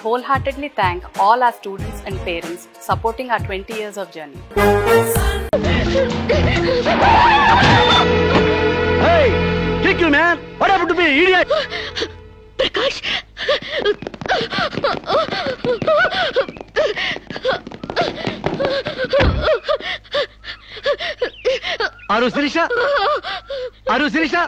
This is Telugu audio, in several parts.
wholeheartedly thank all our students and parents supporting our 20 years of journey. Hey! Kick you, man! What happened to me, idiot? Prakash! Aru Sirisha? Aru Sirisha?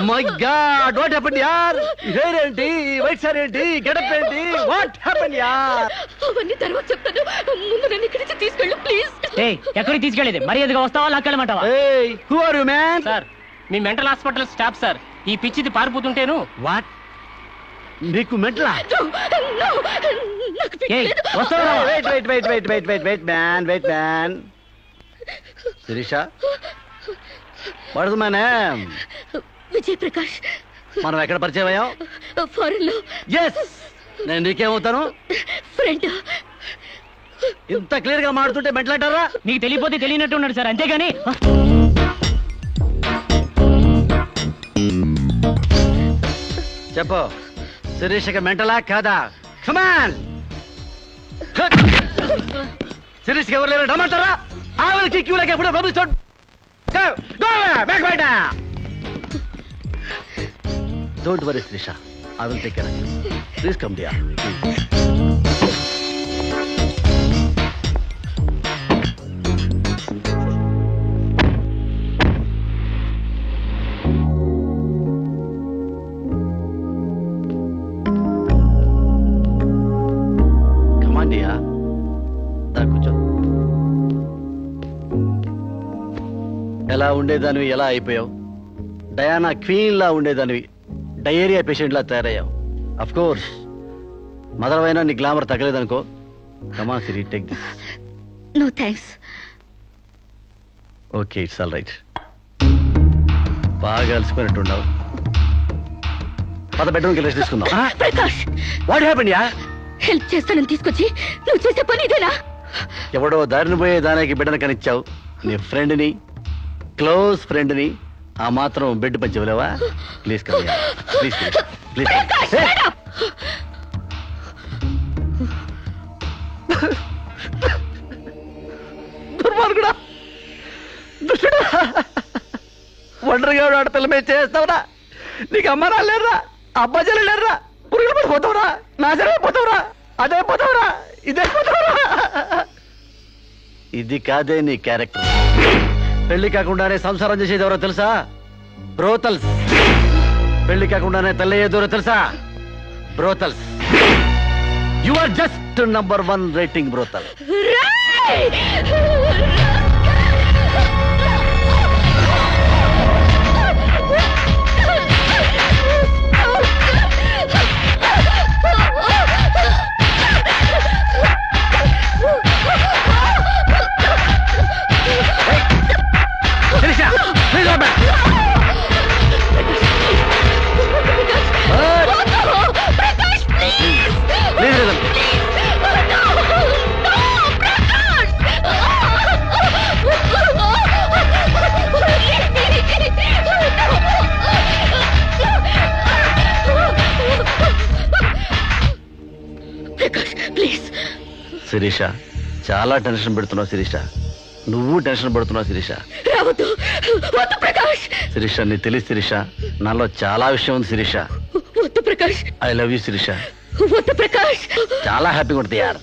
My God! What happened, yaar? Hair enti, white hair enti, get up enti. What happened, yaar? అవన్నీ తర్వాత చెప్తాను. ముందు నన్ను ఇక్కడి నుంచి తీసుకెళ్ళు ప్లీజ్. ఏయ్, ఎక్కడికి తీసుకెళ్ళేది? మర్యాదగా వస్తావా లాక్కెళ్ళమంటావా? Hey, who are you, man? Sir, me mental hospital staff sir. ఈ పిచ్చిది పారిపోతుంటేను. What? నీకు మెంటలా? ఏయ్, వస్తావా? Wait, man. Sirisha? What is my name? Vijay Prakash. మనం ఎక్కడ పరిచయం అయ్యాం? ఫారెన్ లో. Yes! నేను నీకేమవుతాను? ఫ్రెండ్. ఇంత క్లియర్ గా మాడుతుంటే మెంటల్ అంటారా? నీకు తెలియపోతే తెలియనట్టు ఉన్నాడు సార్, అంతేగాని. చెప్పు, శిరీషకి మెంటలా కాదా? కమాన్! శిరీషకి ఎవరు లేరు రమ్మంటారా? ఆవిడకి క్యూలకి ఎప్పుడో పంపిస్తాడు. Don't worry, Sirisha. I will take care of you. Please come, dear. Come on, dear. దా కూర్చో. ఎలా ఉండేదానివి ఎలా అయిపోయావు? డయానా క్వీన్ లా ఉండేదానివి డయేరియా పేషెంట్ లా తయారయ్యావు. అఫ్ కోర్స్ మదర్ అయినా నీ గ్లామర్ తగ్గలేదనుకో. కమా Siri, take this. No thanks. Okay, it's all right. బాగా అలసిపోయినట్టున్నావు. పద బెడ్రూమ్కి రెస్ట్ తీసుకుందాం. ప్రకాష్, వాట్ హ్యాపెండ్ యా? హెల్ప్ చేస్తానని తీసుకొచ్చి నువ్వు చేసే పని ఇదేనా? ఎవడో దారిని పోయే దానికి బిడ్డను కనిచ్చావు. నీ ఫ్రెండ్ని, క్లోజ్ ఫ్రెండ్ని ఆ మాత్రం బెడ్ పంచవలేవా? Please come, please please. దుర్మార్గుడా, దుష్టుడా, ఒంటరిగా ఆడపిల్ల మీద చేస్తావురా? నీకు అమ్మ రాలేరా, అబ్బా చెల్లెలేరా? పురుగులు పడిపోతావురా, నాశనమైపోతావురా, అదే పోతావురా, ఇదే పోతావురా. ఇది కాదే నీ క్యారెక్టర్. పెళ్లి కాకుండానే సంసారం చేసేది ఎవరో తెలుసా? బ్రోతల్స్. పెళ్లి కాకుండానే తల్లయ్యేదెవరో తెలుసా? Brothels. You are just number 1 rating brothel. Sirisha, చాలా టెన్షన్ పెడుతున్నావు శిరీష. నువ్వు టెన్షన్ పడుతున్నావు శిరీష. శిరీష, నీకు తెలియదు శిరీష, నాలో చాలా విషయం ఉంది Sirisha. I love you Sirisha. చాలా హ్యాపీగా ఉంటుంది యార్.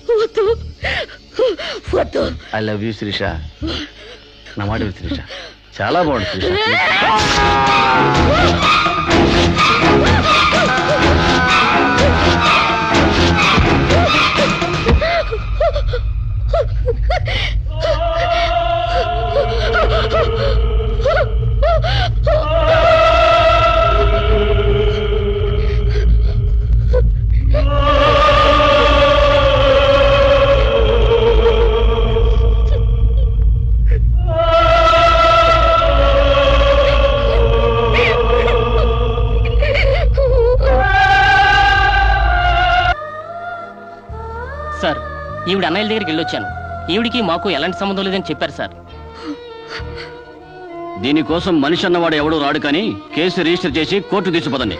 I love you Sirisha. నా మాట విను శిరీష, చాలా బాగుంటుంది శిరీష. సార్, ఈవిడ అన్నయ్య దగ్గరికి వెళ్ళొచ్చాను. ఈవిడికి మాకు ఎలాంటి సంబంధం లేదని చెప్పారు సార్. దీనికోసం మనిషి అన్నవాడు ఎవడూ రాడు, కానీ కేసు రిజిస్టర్ చేసి కోర్టు తీసుకుపోదండి.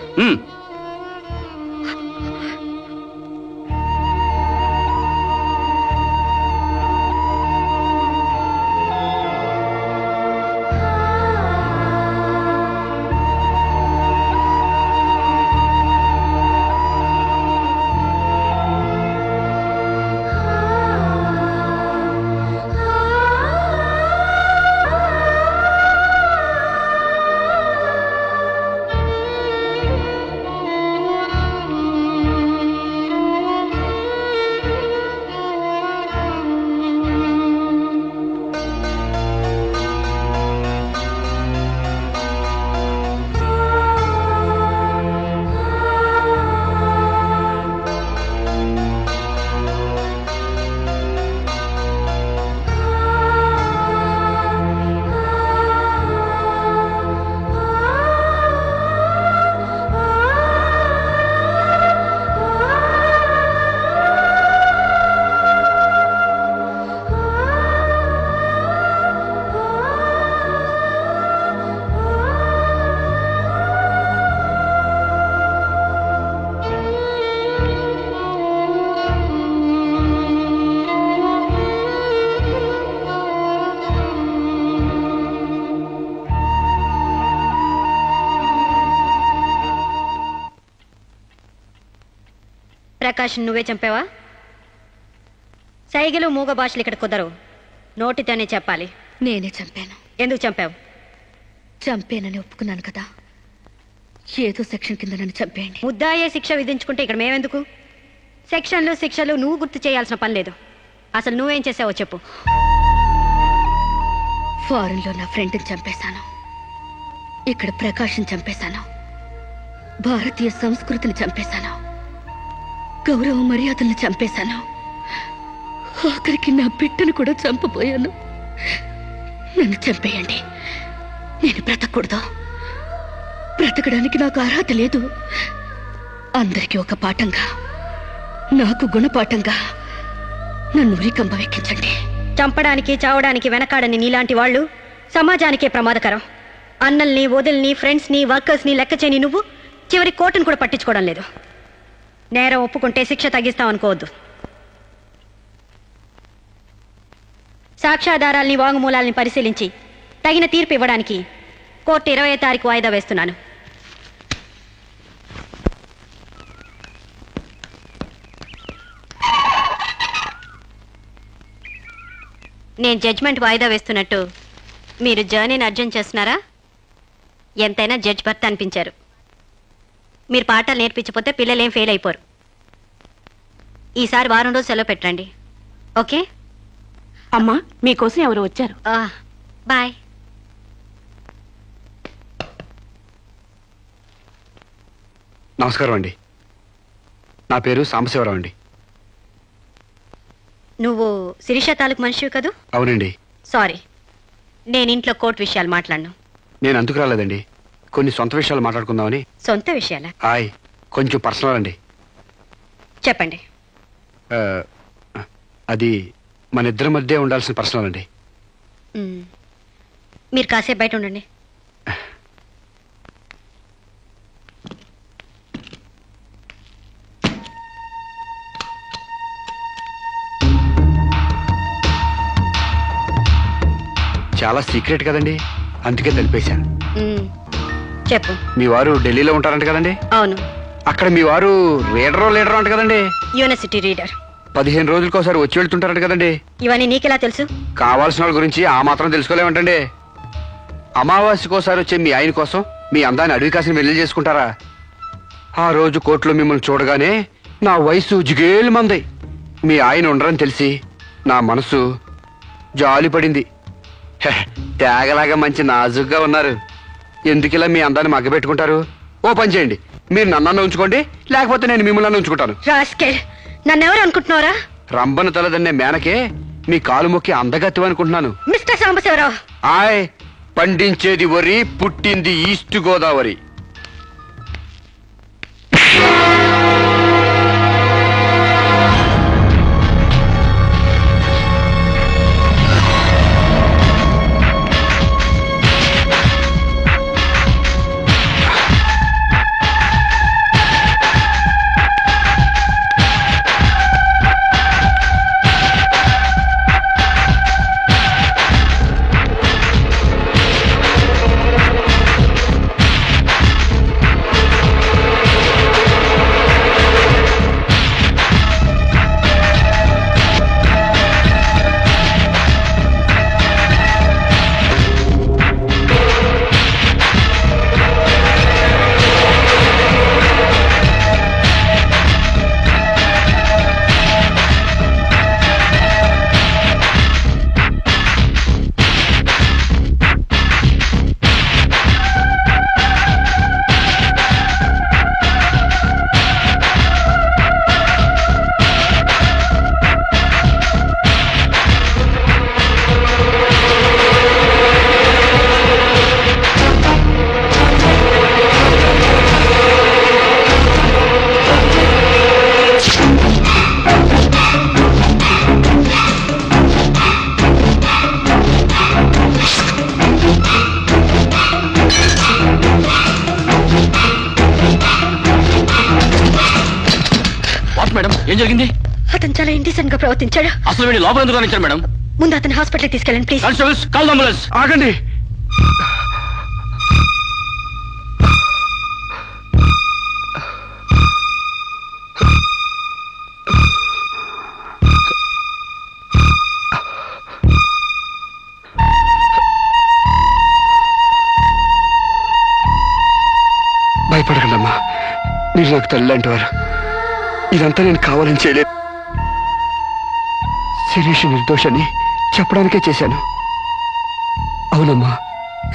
ప్రకాష్ నువ్వే చంపావా? సైగలు మూగ భాషలు ఇక్కడ కుదరవు, నోటితోనే చెప్పాలి. నేనే చంపాను. ఎందుకు చంపావు? చంపేనని ఒప్పుకున్నాను కదా, ఏదో సెక్షన్ కింద నన్ను చంపేయండి. ముద్దాయే శిక్ష విధించుకుంటే ఇక్కడ మేమెందుకు? సెక్షన్లు శిక్షలు నువ్వు గుర్తు చేయాల్సిన పని లేదు. అసలు నువ్వేం చేసావో చెప్పు. ఫారెన్లో నా ఫ్రెండ్ని చంపేశాను, ఇక్కడ ప్రకాశం చంపేశాను, భారతీయ సంస్కృతిని చంపేశాను, గౌరవ మర్యాదలను చంపేశాను, ఆఖరికి నా బిడ్డను కూడా చంపబోయాను. నన్ను చంపేయండి, నేను బ్రతకూడదు. బ్రతకడానికి నాకు అర్హత లేదు. అందరికీ ఒక పాఠంగా, నాకు గుణపాఠంగా నన్ను ఉరికంబం ఎక్కించండి. చంపడానికి చావడానికి వెనకాడని నీలాంటి వాళ్ళు సమాజానికే ప్రమాదకరం. అన్నల్ని, వదిల్ని, ఫ్రెండ్స్ని, వర్కర్స్ని లెక్క చేయని నువ్వు చివరి కోర్టును కూడా పట్టించుకోవడం లేదు. నేరం ఒప్పుకుంటే శిక్ష తగ్గిస్తామనుకోవద్దు. సాక్ష్యాధారాల్ని, వాంగ్మూలాల్ని పరిశీలించి తగిన తీర్పు ఇవ్వడానికి కోర్టు 20వ తారీఖు వాయిదా వేస్తున్నాను. నేను జడ్జ్మెంట్ వాయిదా వేస్తున్నట్టు మీరు జర్నీని అర్జెంట్ చేస్తున్నారా? ఎంతైనా జడ్జ్ భర్త అనిపించారు. మీరు పాఠాలు నేర్పించకపోతే పిల్లలేం ఫెయిల్ అయిపోరు. ఈసారి వారం రోజు సెలవు పెట్టండి, ఓకే? అమ్మా, మీకోసం ఎవరు వచ్చారు. బాయ్. నమస్కారం అండి, నా పేరు సాంబశివరావు అండి. నువ్వు శిరీష తాలూకు మనిషివి కదూ? అవునండి. సారీ, నేను ఇంట్లో కోర్టు విషయాలు మాట్లాడను. నేను అందుకు రాలేదండి, కొన్ని సొంత విషయాలు మాట్లాడుకుందామని. సొంత విషయాలా? కొంచెం పర్సనల్ అండి. చెప్పండి. అది మన ఇద్దరి మధ్య ఉండాల్సిన పర్సనల్ అండి. మీరు కాసేపు బయట ఉండండి. చాలా సీక్రెట్ కదండి, అందుకే తెలిపేశాను. చెప్పు. మీ వారు ఢిల్లీలో ఉంటారంట కదండి? అవును. అక్కడ మీ వారు లీడర్ అంట కదండి? University reader. 15 రోజులకోసారి వచ్చి వెళ్తుంటారంట కదండి? ఇవన్నీ నీకెలా తెలుసు? కావాల్సిన వాళ్ళ గురించి ఆ మాత్రం తెలుసుకోలేమంటండి. అమావాస్యకోసారి వచ్చే మీ ఆయన కోసం మీ అందాన్ని అడవి కాసిన వెళ్ళి చేసుకుంటారా? ఆ రోజు కోర్టులో మిమ్మల్ని చూడగానే నా వయసు జిగేలు మంది. మీ ఆయన ఉండరని తెలిసి నా మనసు జాలి పడింది. తేగలాగా మంచి నాజుగ్గా ఉన్నారు. ఎందుకిలా మీ అందాన్ని మగ్గబెట్టుకుంటారు? ఓ పని చేయండి, మీరు నన్ను ఉంచుకోండి, లేకపోతే నేను మిమ్మల్ని ఉంచుకుంటాను. నన్నెవరు అనుకుంటున్నారా? రంబను తలదన్నే మేనకే మీ కాలు మొక్కి అందగత్తి అనుకుంటున్నాను. మిస్టర్ సాంబశివరావు, పండించేది వరి, పుట్టింది ఈస్ట్ గోదావరి. మేడం, ఏం జరిగింది? అతను చాలా ఇండిసెంట్ గా ప్రవర్తించాడు. అసలు వీడిని లోపల ఎందుకు రానిచ్చారు మేడం? ముందు అతను హాస్పిటల్కి తీసుకెళ్ళండి ప్లీజ్. Constables, call ambulance. ఆగండి. తల్లి వారు. ఇదంతా నేను కావాలని చేయలేదు. శిరీష్ నిర్దోషని చెప్పడానికే చేశాను. అవునమ్మా,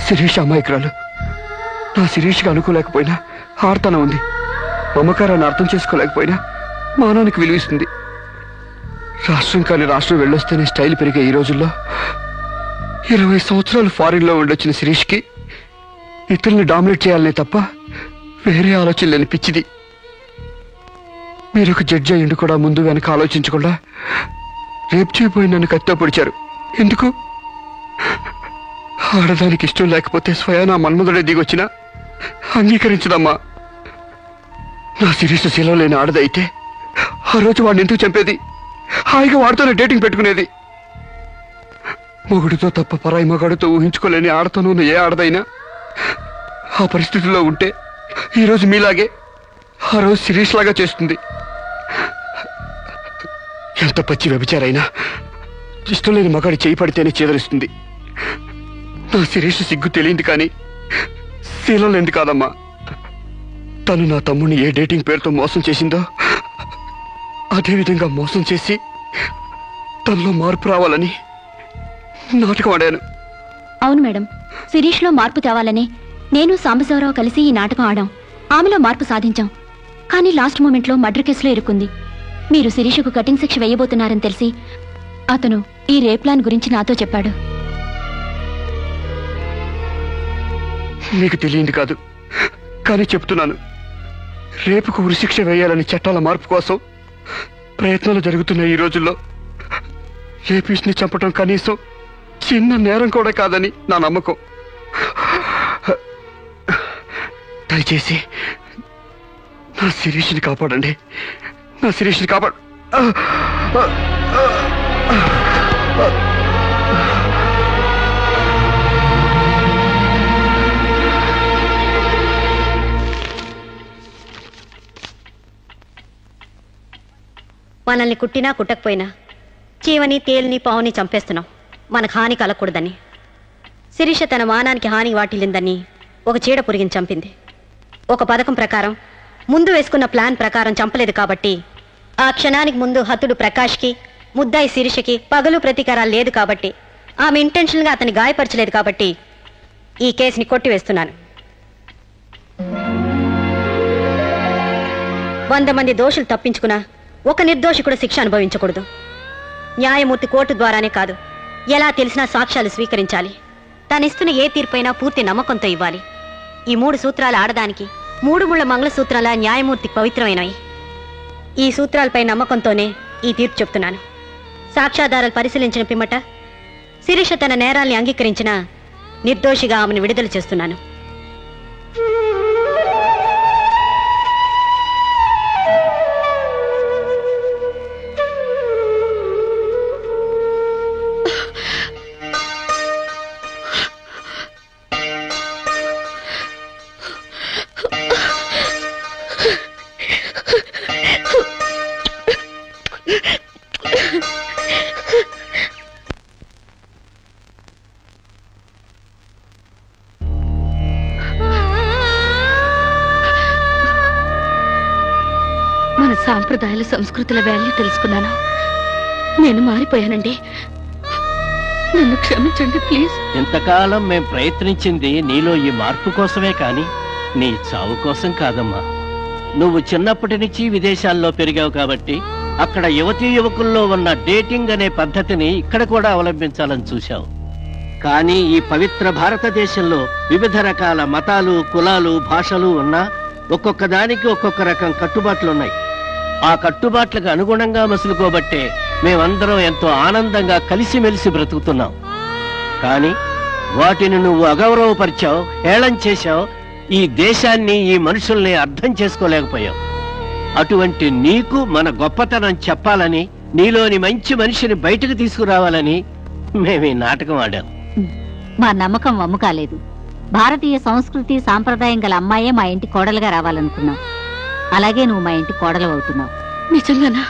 శిరీష్ అమాయకురాలు. నా శిరీష్కి అనుకోలేకపోయినా ఆర్తన ఉంది. మమకారాన్ని అర్థం చేసుకోలేకపోయినా మానానికి విలువిస్తుంది. రాష్ట్రం కాని రాష్ట్రం వెళ్ళొస్తేనే స్టైల్ పెరిగే ఈ రోజుల్లో 20 సంవత్సరాలు ఫారిన్లో ఉండొచ్చిన శిరీష్కి ఇతరుల్ని డామినేట్ చేయాలనే తప్ప వేరే ఆలోచన లేని పిచ్చిది. మీరొక జడ్జి అయ్యిండు కూడా ముందు వెనక ఆలోచించకుండా రేపు చేయబోయి నన్ను కత్తితో పొడిచారు. ఎందుకు? ఆడదానికి ఇష్టం లేకపోతే స్వయానా మన్మధుడే దిగొచ్చినా అంగీకరించదమ్మా. నా శిరీష్ శీలం లేని ఆడదైతే ఆ రోజు వాడిని ఎందుకు చంపేది? హాయిగా వాడితోనే డేటింగ్ పెట్టుకునేది. మొగుడితో తప్ప పరాయి మగాడితో ఊహించుకోలేని ఆడతోనూ ఏ ఆడదైనా ఆ పరిస్థితుల్లో ఉంటే ఈరోజు మీలాగే ఆ రోజు శిరీష్ లాగా చేస్తుంది. ఎంత పచ్చి వ్యభిచారైనా ఇష్టం లేని మగాడి చేయి పడితేనే చేదరిస్తుంది. నా శిరీష్ సిగ్గు తెలియంది కానీ శీలం లేనిది కాదమ్మా. తను నా తమ్ముడిని ఏ డేటింగ్ పేరుతో మోసం చేసిందో అదేవిధంగా మోసం చేసి తనలో మార్పు రావాలని నాటకం ఆడాను. అవును మేడం, శిరీష్లో మార్పు తేవాలని నేను సాంబశివరావు కలిసి ఈ నాటకం ఆడాం. ఆమెలో మార్పు సాధించాం. కానీ లాస్ట్ మూమెంట్లో మర్డర్ కేసులో ఇరుక్కుంది. మీరు శిరీషకు కటింగ్ శిక్ష వేయబోతున్నారని తెలిసి అతను ఈ రేప్ ప్లాన్ గురించి నాతో చెప్పాడు. నీకు తెలియంది కాదు కానీ చెప్తున్నాను. రేపుకు ఉరిశిక్ష వేయాలని చట్టాల మార్పు కోసం ప్రయత్నాలు జరుగుతున్న ఈ రోజుల్లో రేపిస్ని చంపటం కనీసం చిన్న నేరం కూడా కాదని నా నమ్మకం. దయచేసి నా శిరీష్ని కాపాడండి. నా శిరీష్ని కాపాడు. మనల్ని కుట్టినా కుట్టకపోయినా చీవని తేలిని పావుని చంపేస్తున్నాం మనకు హాని కలగకూడదని. శిరీష తన మానానికి హాని వాటిల్లిందని ఒక చీడ పురిగిని చంపింది. ఒక పథకం ప్రకారం ముందు వేసుకున్న ప్లాన్ ప్రకారం చంపలేదు కాబట్టి ఆ క్షణానికి ముందు హతుడు ప్రకాష్కి ముద్దాయి శిరీషకి పగలు ప్రతీకారాలు లేదు కాబట్టి ఆమె ఇంటెన్షన్గా అతన్ని గాయపరచలేదు కాబట్టి ఈ కేసుని కొట్టివేస్తున్నాను. 100 మంది దోషులు తప్పించుకున్నా ఒక నిర్దోషి కూడా శిక్ష అనుభవించకూడదు. న్యాయమూర్తి కోర్టు ద్వారానే కాదు, ఎలా తెలిసినా సాక్ష్యాలు స్వీకరించాలి. తనిస్తున్న ఏ తీర్పైనా పూర్తి నమ్మకంతో ఇవ్వాలి. ఈ 3 సూత్రాలు ఆడదానికి 3 ముళ్ళ మంగళసూత్రాల న్యాయమూర్తికి పవిత్రమైనవి. ఈ సూత్రాలపై నమ్మకంతోనే ఈ తీర్పు చెప్తున్నాను. సాక్ష్యాధారాలు పరిశీలించిన పిమ్మట శిరీష తన నేరాల్ని అంగీకరించిన నిర్దోషిగా ఆమెను విడుదల చేస్తున్నాను. మన సాంప్రదాయాల సంస్కృతుల వాల్యూ తెలుసుకున్నాను. నేను మారిపోయానండి. నన్ను క్షమించండి ప్లీజ్. ఇంతకాలం మేం ప్రయత్నించింది నీలో ఈ మార్పు కోసమే కాని నీ చావు కోసం కాదమ్మా. నువ్వు చిన్నప్పటి నుంచి విదేశాల్లో పెరిగావు కాబట్టి అక్కడ యువతీ యువకుల్లో ఉన్న డేటింగ్ అనే పద్ధతిని ఇక్కడ కూడా అవలంబించాలని చూశావు. కానీ ఈ పవిత్ర భారతదేశంలో వివిధ రకాల మతాలు, కులాలు, భాషలు ఉన్నా ఒక్కొక్క దానికి ఒక్కొక్క రకం కట్టుబాట్లున్నాయి. ఆ కట్టుబాట్లకు అనుగుణంగా మసులుకోబట్టే మేమందరం ఎంతో ఆనందంగా కలిసిమెలిసి బ్రతుకుతున్నాం. కానీ వాటిని నువ్వు అగౌరవపరిచావు, హేళన చేశావు. ఈ దేశాన్ని, ఈ మనుషుల్ని అర్థం చేసుకోలేకపోయావు. అటువంటి నీకు మన గొప్పతనం చెప్పాలని, నీలోని మంచి మనిషిని బయటకు తీసుకురావాలని మేము ఈ నాటకం ఆడాం. మా నమ్మకం వమ్ము కాలేదు. భారతీయ సంస్కృతి సాంప్రదాయం గల అమ్మాయే మా ఇంటి కోడలుగా రావాలనుకున్నాం. అలాగే నువ్వు మా ఇంటి కోడలు అవుతున్నావు. నిజంగానా?